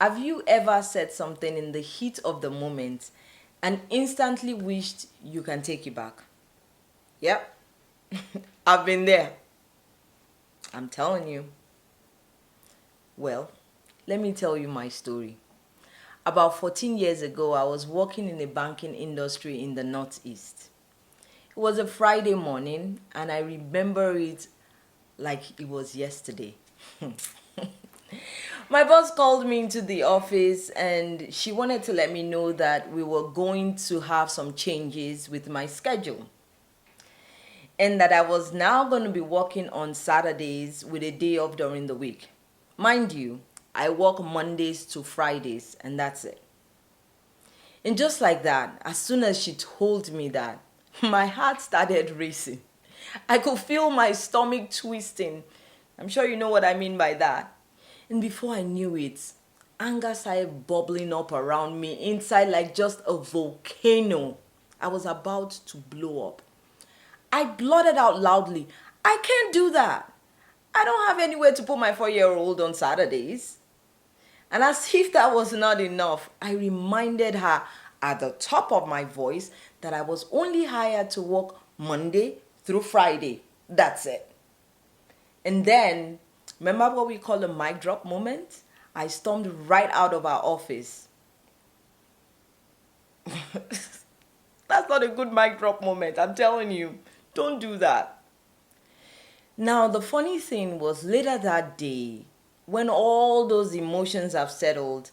Have you ever said something in the heat of the moment and instantly wished you can take it back? Yep, I've been there. I'm telling you. Well, let me tell you my story. About 14 years ago, I was working in the banking industry in the Northeast. It was a Friday morning, and I remember it like it was yesterday. My boss called me into the office and she wanted to let me know that we were going to have some changes with my schedule and that I was now going to be working on Saturdays with a day off during the week. Mind you, I work Mondays to Fridays and that's it. And just like that, as soon as she told me that, my heart started racing. I could feel my stomach twisting. I'm sure you know what I mean by that. And before I knew it, anger started bubbling up around me inside like just a volcano. I was about to blow up. I blurted out loudly, I can't do that. I don't have anywhere to put my 4-year-old on Saturdays. And as if that was not enough, I reminded her at the top of my voice that I was only hired to work Monday through Friday. That's it. And then, remember what we call a mic drop moment? I stormed right out of our office. That's not a good mic drop moment, I'm telling you. Don't do that. Now, the funny thing was later that day, when all those emotions have settled,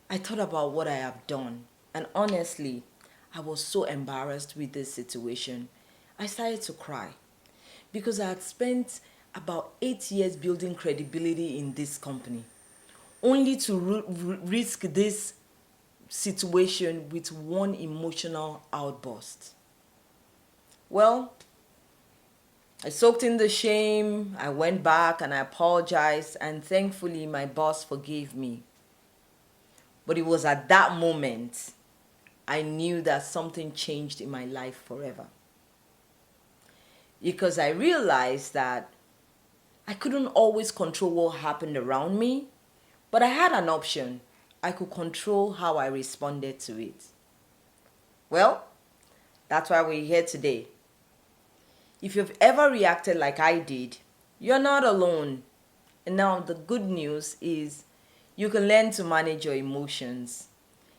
I thought about what I have done. And honestly, I was so embarrassed with this situation. I started to cry because I had spent about 8 years building credibility in this company, only to risk this situation with one emotional outburst. Well, I soaked in the shame, I went back and I apologized, and thankfully my boss forgave me. But it was at that moment I knew that something changed in my life forever. Because I realized that I couldn't always control what happened around me, but I had an option. I could control how I responded to it. Well, that's why we're here today. If you've ever reacted like I did, you're not alone. And now the good news is you can learn to manage your emotions.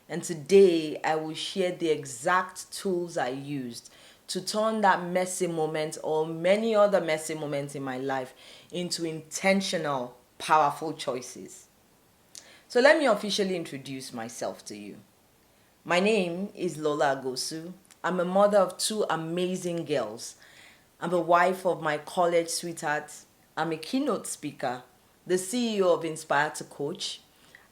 And today I will share the exact tools I used to turn that messy moment or many other messy moments in my life into intentional, powerful choices. So let me officially introduce myself to you. My name is Lola Agosu. I'm a mother of two amazing girls. I'm a wife of my college sweetheart. I'm a keynote speaker, the CEO of Inspire to Coach,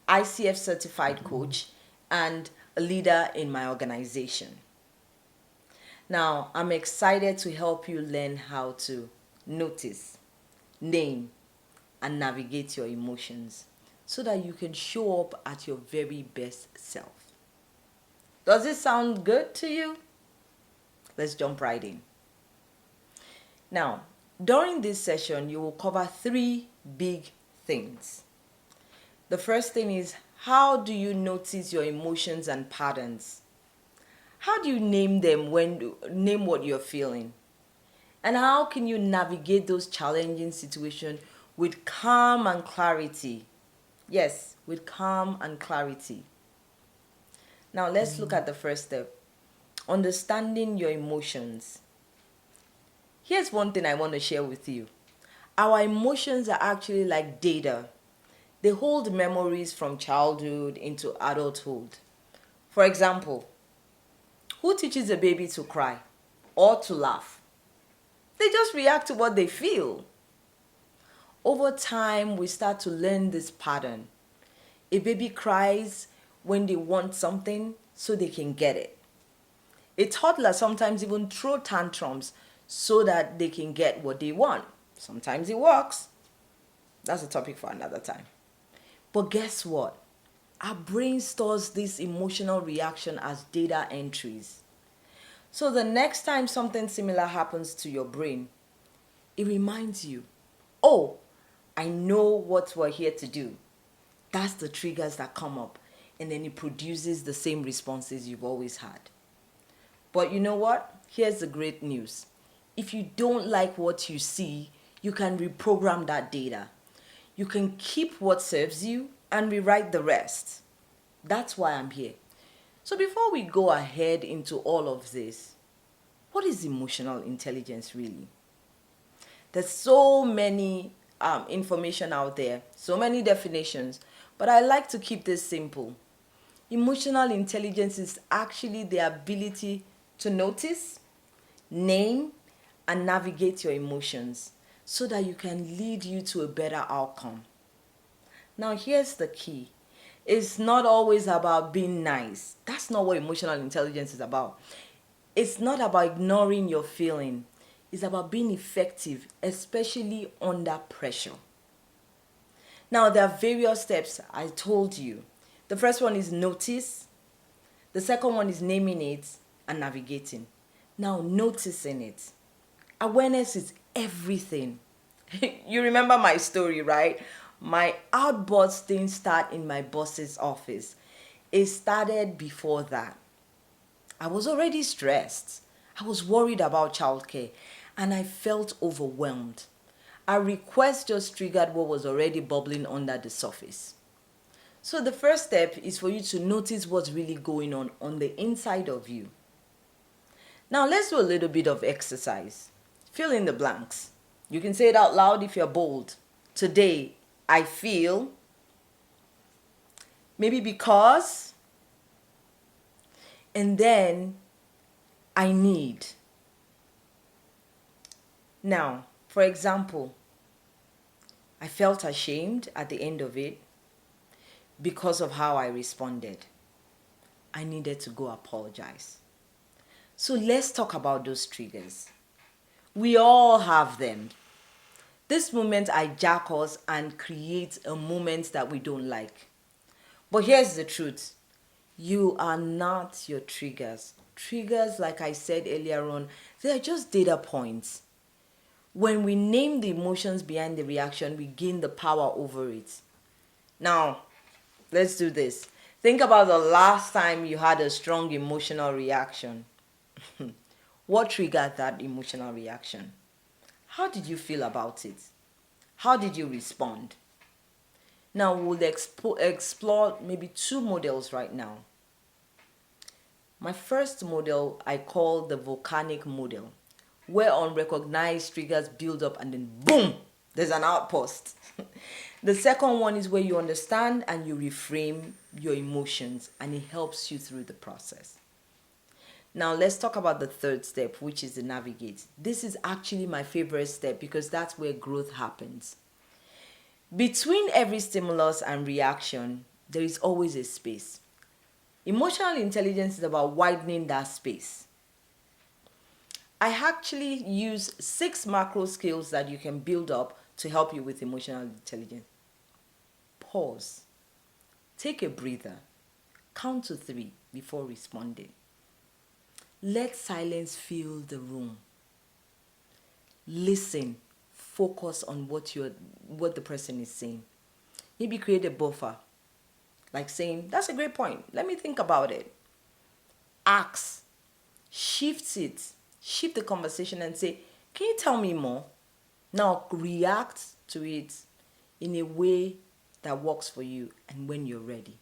ICF certified coach, and a leader in my organization. Now, I'm excited to help you learn how to notice, name, and navigate your emotions so that you can show up at your very best self. Does it sound good to you? Let's jump right in. Now, during this session, you will cover 3 big things. The first thing is, how do you notice your emotions and patterns? How do you name them name what you're feeling? And how can you navigate those challenging situations with calm and clarity? Yes, with calm and clarity. Now let's look at the first step. Understanding your emotions. Here's one thing I want to share with you. Our emotions are actually like data. They hold memories from childhood into adulthood. For example, who teaches a baby to cry or to laugh? They just react to what they feel. Over time, we start to learn this pattern. A baby cries when they want something so they can get it. A toddler sometimes even throw tantrums so that they can get what they want. Sometimes it works. That's a topic for another time. But guess what? Our brain stores this emotional reaction as data entries. So the next time something similar happens to your brain, it reminds you, oh, I know what we're here to do. That's the triggers that come up, and then it produces the same responses you've always had. But you know what? Here's the great news. If you don't like what you see, you can reprogram that data. You can keep what serves you and rewrite the rest. That's why I'm here. So before we go ahead into all of this, what is emotional intelligence really? There's so many information out there, so many definitions, but I like to keep this simple. Emotional intelligence is actually the ability to notice, name, and navigate your emotions so that you can lead you to a better outcome. Now, here's the key. It's not always about being nice. That's not what emotional intelligence is about. It's not about ignoring your feeling. It's about being effective, especially under pressure. Now, there are various steps I told you. The first one is notice. The second one is naming it and navigating. Now, noticing it. Awareness is everything. You remember my story, right? My outburst didn't start in my boss's office. It started before that. I was already stressed. I was worried about childcare and I felt overwhelmed. A request just triggered what was already bubbling under the surface. So the first step is for you to notice what's really going on the inside of you. Now let's do a little bit of exercise. Fill in the blanks. You can say it out loud if you're bold. Today, I feel, maybe because, and then I need. Now, for example, I felt ashamed at the end of it because of how I responded. I needed to go apologize. So let's talk about those triggers. We all have them. This moment hijack us and create a moment that we don't like. But here's the truth. You are not your triggers. Triggers, like I said earlier on, they are just data points. When we name the emotions behind the reaction, we gain the power over it. Now, let's do this. Think about the last time you had a strong emotional reaction. What triggered that emotional reaction? How did you feel about it? How did you respond? Now we'll explore maybe two models right now. My first model I call the volcanic model, where unrecognized triggers build up and then boom, there's an outpost. The second one is where you understand and you reframe your emotions and it helps you through the process. Now let's talk about the third step, which is the navigate. This is actually my favorite step because that's where growth happens. Between every stimulus and reaction, there is always a space. Emotional intelligence is about widening that space. I actually use 6 macro skills that you can build up to help you with emotional intelligence. Pause. Take a breather. Count to 3 before responding. Let silence fill the room. Listen. Focus on what the person is saying. Maybe create a buffer. Like saying, that's a great point. Let me think about it. Ask. Shift it. Shift the conversation and say, can you tell me more? Now react to it in a way that works for you and when you're ready.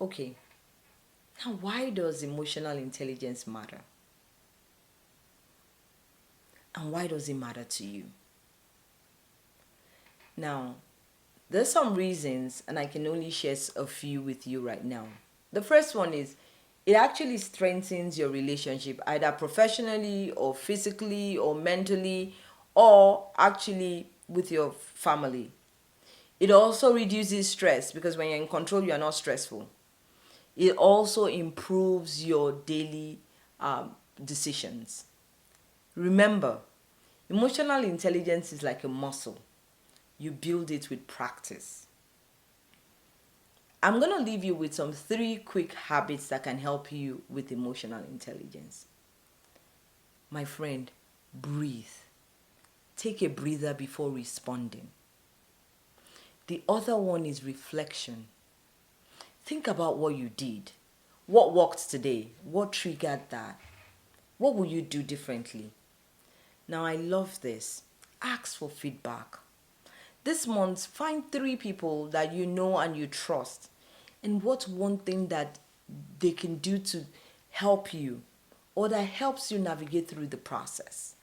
Okay. Now, why does emotional intelligence matter? And why does it matter to you? Now, there's some reasons, and I can only share a few with you right now. The first one is it actually strengthens your relationship, either professionally or physically or mentally, or actually with your family. It also reduces stress because when you're in control, you're not stressful. It also improves your daily decisions. Remember, emotional intelligence is like a muscle. You build it with practice. I'm going to leave you with some 3 quick habits that can help you with emotional intelligence. My friend, breathe. Take a breather before responding. The other one is reflection. Think about what you did. What worked today? What triggered that? What will you do differently? Now, I love this. Ask for feedback. This month, find 3 people that you know and you trust. And what's one thing that they can do to help you or that helps you navigate through the process?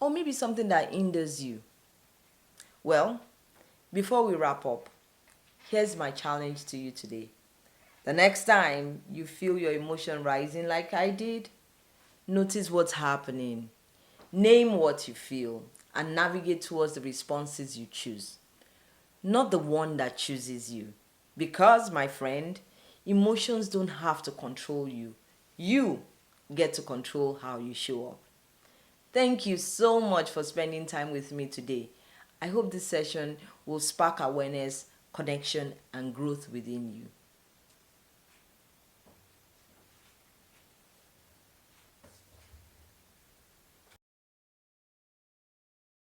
Or maybe something that hinders you. Well, before we wrap up, here's my challenge to you today. The next time you feel your emotion rising like I did, notice what's happening. Name what you feel and navigate towards the responses you choose, not the one that chooses you. Because, my friend, emotions don't have to control you. You get to control how you show up. Thank you so much for spending time with me today. I hope this session will spark awareness, connection, and growth within you.